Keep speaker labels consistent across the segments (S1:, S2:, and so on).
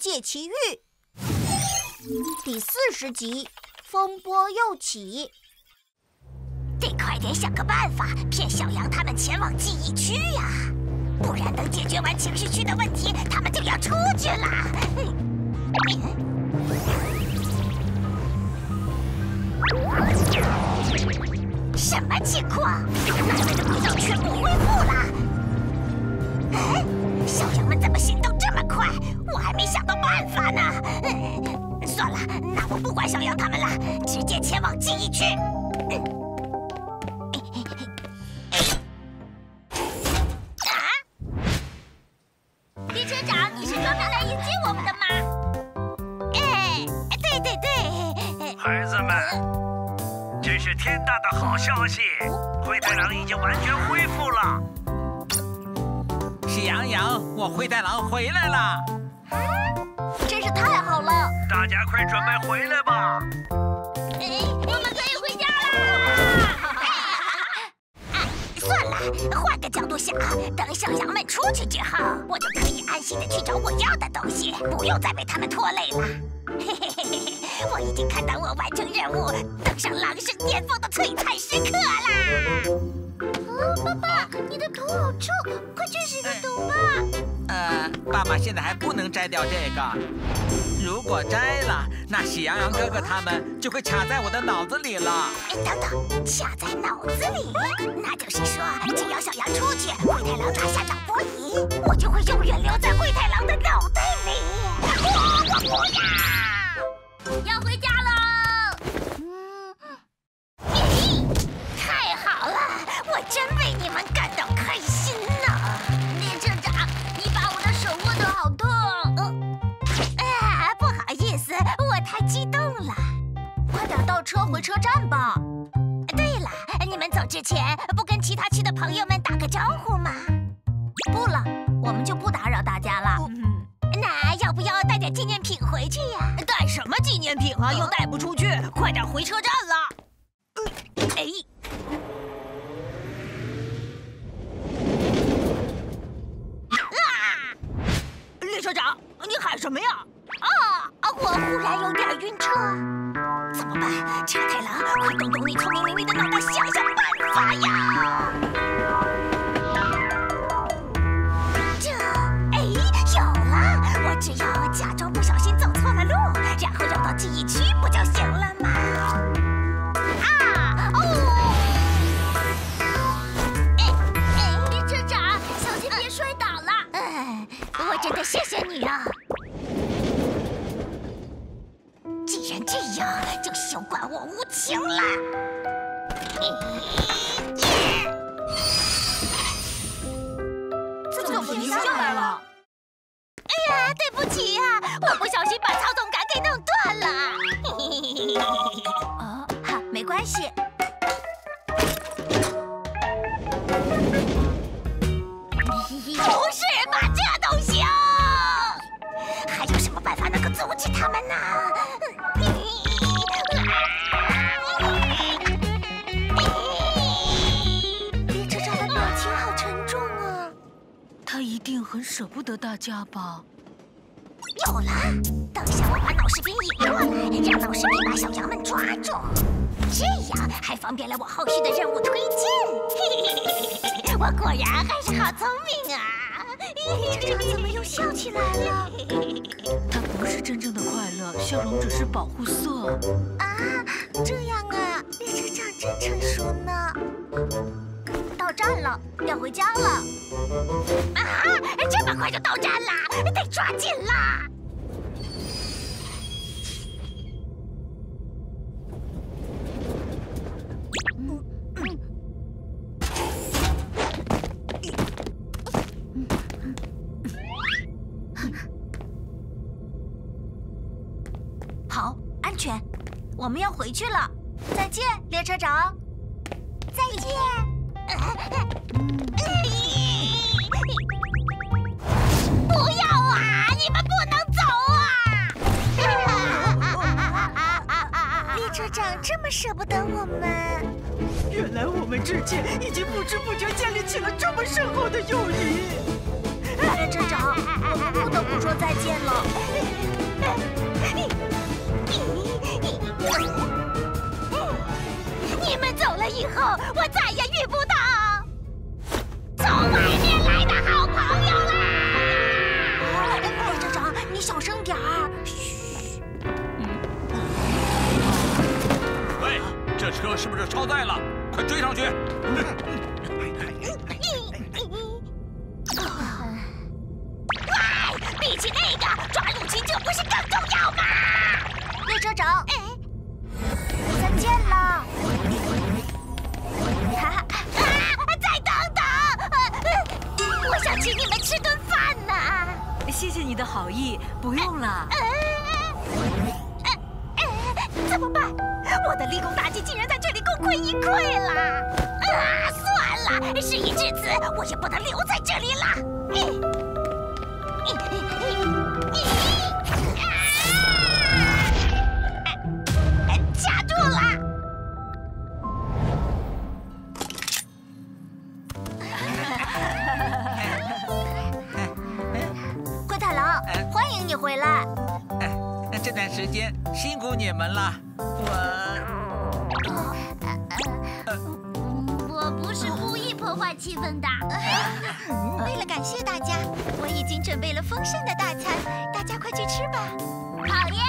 S1: 世界奇遇》第40集，风波又起。
S2: 得快点想个办法，骗小羊他们前往记忆区呀！不然等解决完情绪区的问题，他们就要出去了。什么情况？哪来的轨道全部恢复了？小羊们怎么行动这么快？我还没想到办法呢。算了，那我不管小羊他们了，直接前往记忆区。列车长，你是专门来迎接我们的吗？对。
S3: 孩子们，这是天大的好消息！灰太狼已经完全恢复了。
S4: 喜羊羊，我灰太狼回来了！
S1: 真是太好了！
S3: 大家快准备回来吧！
S2: 我们可以回家啦！算了，换个角度想，等小羊们出去之后，我就可以安心的去找我要的东西，不用再被他们拖累了。我已经看到我完成任务，登上狼生巅峰的璀璨时刻啦！爸爸，你的头好臭，快去洗个头吧。
S4: 爸爸现在还不能摘掉这个。如果摘了，那喜羊羊哥哥他们就会卡在我的脑子里了。
S2: 等等，卡在脑子里？那就是说，只要小羊出去，灰太狼拿下脑波仪，我就会永远留在灰太狼的脑袋里。我不要！要回家喽！太好了，我真为你们感到开心呢。列车长，你把我的手握得好痛。不好意思，我太激动了。
S1: 快点倒车回车站吧。
S2: 对了，你们走之前不跟其他区的朋友们打个招呼吗？
S1: 不了，我们就不打扰大家了。
S2: 那要不要带点纪念品回去呀？
S1: 带什么纪念品啊？又带不出去，快点回车站了。列车长，你喊什么呀？
S2: 我忽然有点晕车，怎么办？茶太郎，快动动你聪明伶俐的脑袋，想想办法呀！有了！我只要假装不小心走错了路，然后绕到记忆区不就行了吗？列车长，小心别摔倒了。我真的谢谢你啊！既然这样，就休怪我无情了。
S1: 怎么停下来了？
S2: 对不起呀，我不小心把操纵杆给弄断了。
S1: 好，没关系。
S2: 不是吧，这东西哦！还有什么办法能够阻止他们呢？
S1: 列车长的表情好沉重啊。
S5: 他一定很舍不得大家吧？
S2: 有了，等下我把脑士兵引过来，让脑士兵把小羊们抓住，这样还方便了我后续的任务推进。我果然还是好聪明啊！
S1: 列车长怎么又笑起来了？
S5: 他不是真正的快乐，笑容只是保护色。
S1: 这样啊，列车长真成熟呢。到站了，要回家了。
S2: 这么快就到站了，得抓紧啦！
S1: 好，安全，我们要回去了。再见，列车长。
S2: 再见。不要啊！你们不能走啊！
S1: 列车长这么舍不得我们。
S5: 原来我们之间已经不知不觉建立起了这么深厚的友谊。
S1: 列车长，我们不得不说再见了。
S2: 你们走了以后，我再也遇不到从外面来的好朋友啦！
S1: 列车长，你小声点儿。嘘。
S3: 喂，这车是不是超载了？快追上去！
S2: 比起那个，抓入侵者不是更重要吗？
S1: 列车长，再见了。
S2: 再等等，我想请你们吃顿饭呢。
S5: 谢谢你的好意，不用了。
S2: 怎么办？我的立功大计竟然在这里功亏一篑了！算了，事已至此，我也不能留在这里了。卡住了！
S1: 灰太狼，欢迎你回来。
S4: 这段时间辛苦你们了，
S1: 我不是故意破坏气氛的。
S2: 为了感谢大家，我已经准备了丰盛的大餐，大家快去吃吧。
S1: 好耶！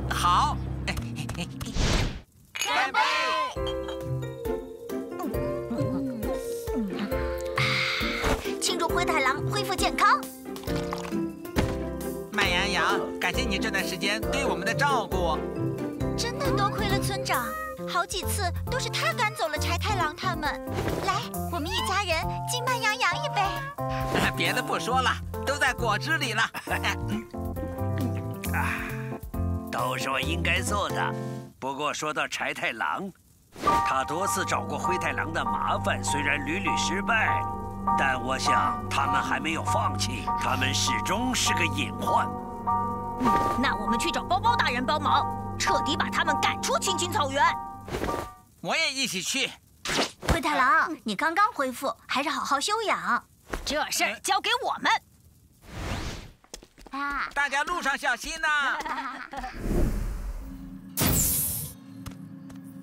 S4: 好，
S1: 干杯！庆祝灰太狼恢复健康。
S4: 麦洋洋，感谢你这段时间对我们的照顾。
S2: 真的多亏了村长，好几次都是他赶走了柴太郎他们。来，我们一家人敬慢洋洋一杯。
S4: 别的不说了，都在果汁里了。
S3: 都是我应该做的。不过说到柴太郎，他多次找过灰太狼的麻烦，虽然屡屡失败，但我想他们还没有放弃，他们始终是个隐患。
S1: 那我们去找包包大人帮忙，彻底把他们赶出青青草原。
S4: 我也一起去。
S1: 灰太狼，你刚刚恢复，还是好好休养。
S2: 这事儿交给我们。
S4: 大家路上小心呐！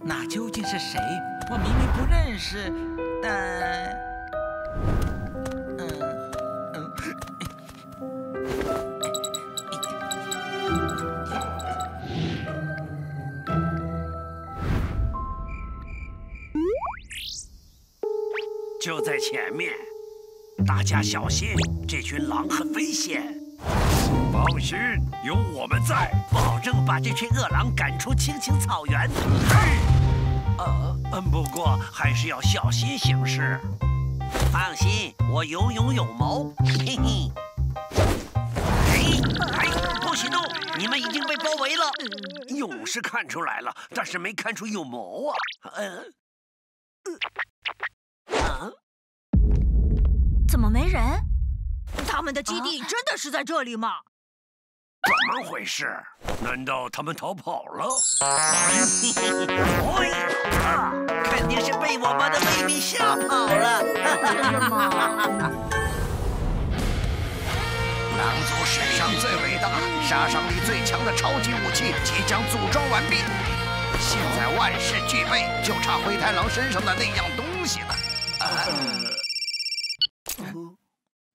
S4: 那究竟是谁？我明明不认识，
S3: 就在前面，大家小心，这群狼很危险。放心，有我们在，保证把这群恶狼赶出青青草原。不过还是要小心行事。放心，我有勇有谋。嘿嘿。不许动！你们已经被包围了。勇是看出来了，但是没看出有谋啊。
S1: 怎么没人？他们的基地真的是在这里吗？
S3: 怎么回事？难道他们逃跑了？肯定是被我们的威名吓跑了。
S1: 真的吗？
S6: 狼族史上最伟大、杀伤力最强的超级武器即将组装完毕，现在万事俱备，就差灰太狼身上的那样东西了。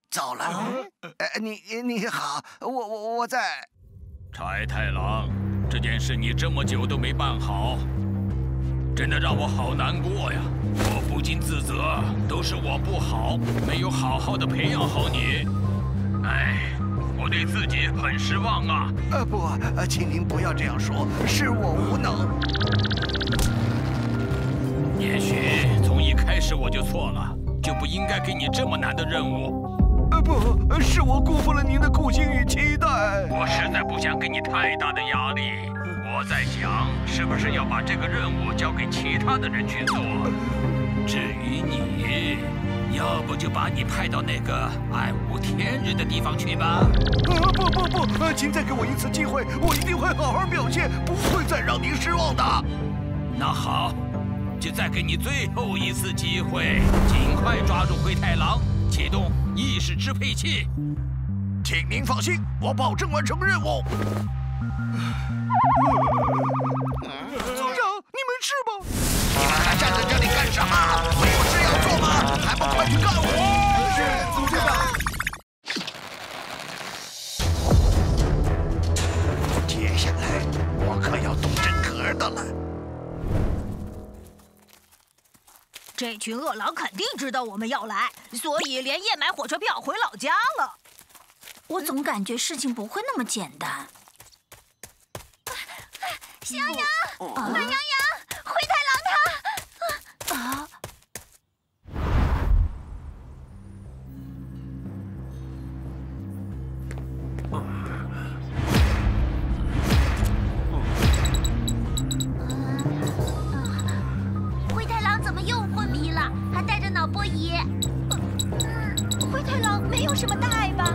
S6: 糟了，你好，我在。
S7: 柴太郎，这件事你这么久都没办好，真的让我好难过呀！我不禁自责，都是我不好，没有好好的培养好你。哎，我对自己很失望啊！
S6: 不，请您不要这样说，是我无能。
S7: 也许从一开始我就错了，就不应该给你这么难的任务。
S6: 不是我辜负了您的苦心与期待。
S7: 我实在不想给你太大的压力。我在想，是不是要把这个任务交给其他的人去做？至于你，要不就把你派到那个暗无天日的地方去吧。
S6: 不，请再给我一次机会，我一定会好好表现，不会再让您失望的。
S7: 那好，就再给你最后一次机会，尽快抓住灰太狼，启动意识支配器。
S6: 请您放心，我保证完成任务。组长，你没事吧？你们还站在这里干什么？没有事要做吗？还不快去干活！是，组长。接下来我可要动真格的了。
S5: 这群饿狼肯定知道我们要来，所以连夜买火车票回老家了。
S1: 我总感觉事情不会那么简单。
S2: 喜羊羊，懒羊羊，灰太狼他……
S1: 灰太狼怎么又昏迷了？还带着脑波仪。
S2: 灰太狼没有什么大碍吧？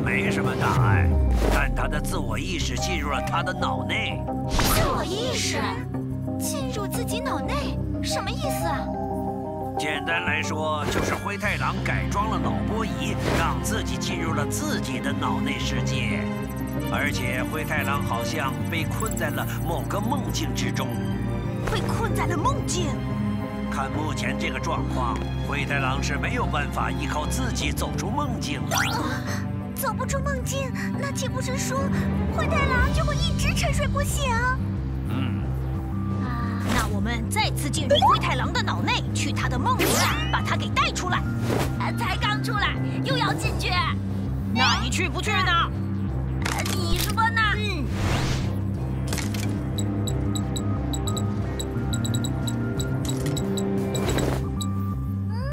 S3: 没什么大碍，但他的自我意识进入了他的脑内。
S1: 自我意识
S2: 进入自己脑内，什么意思啊？
S3: 简单来说，就是灰太狼改装了脑波仪，让自己进入了自己的脑内世界。而且灰太狼好像被困在了某个梦境之中。
S5: 被困在了梦境。
S3: 看目前这个状况，灰太狼是没有办法依靠自己走出梦境了。
S1: 走不出梦境，那岂不是说灰太狼就会一直沉睡不醒？
S5: 那我们再次进入灰太狼的脑内，去他的梦里，把他给带出来。
S1: 才刚出来，又要进去？
S5: 那你去不去呢？
S1: 你说呢？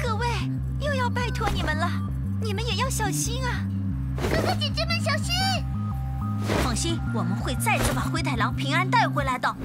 S2: 各位，又要拜托你们了，你们也要小心啊！
S1: 哥哥姐姐们小心！
S5: 放心，我们会再次把灰太狼平安带回来的。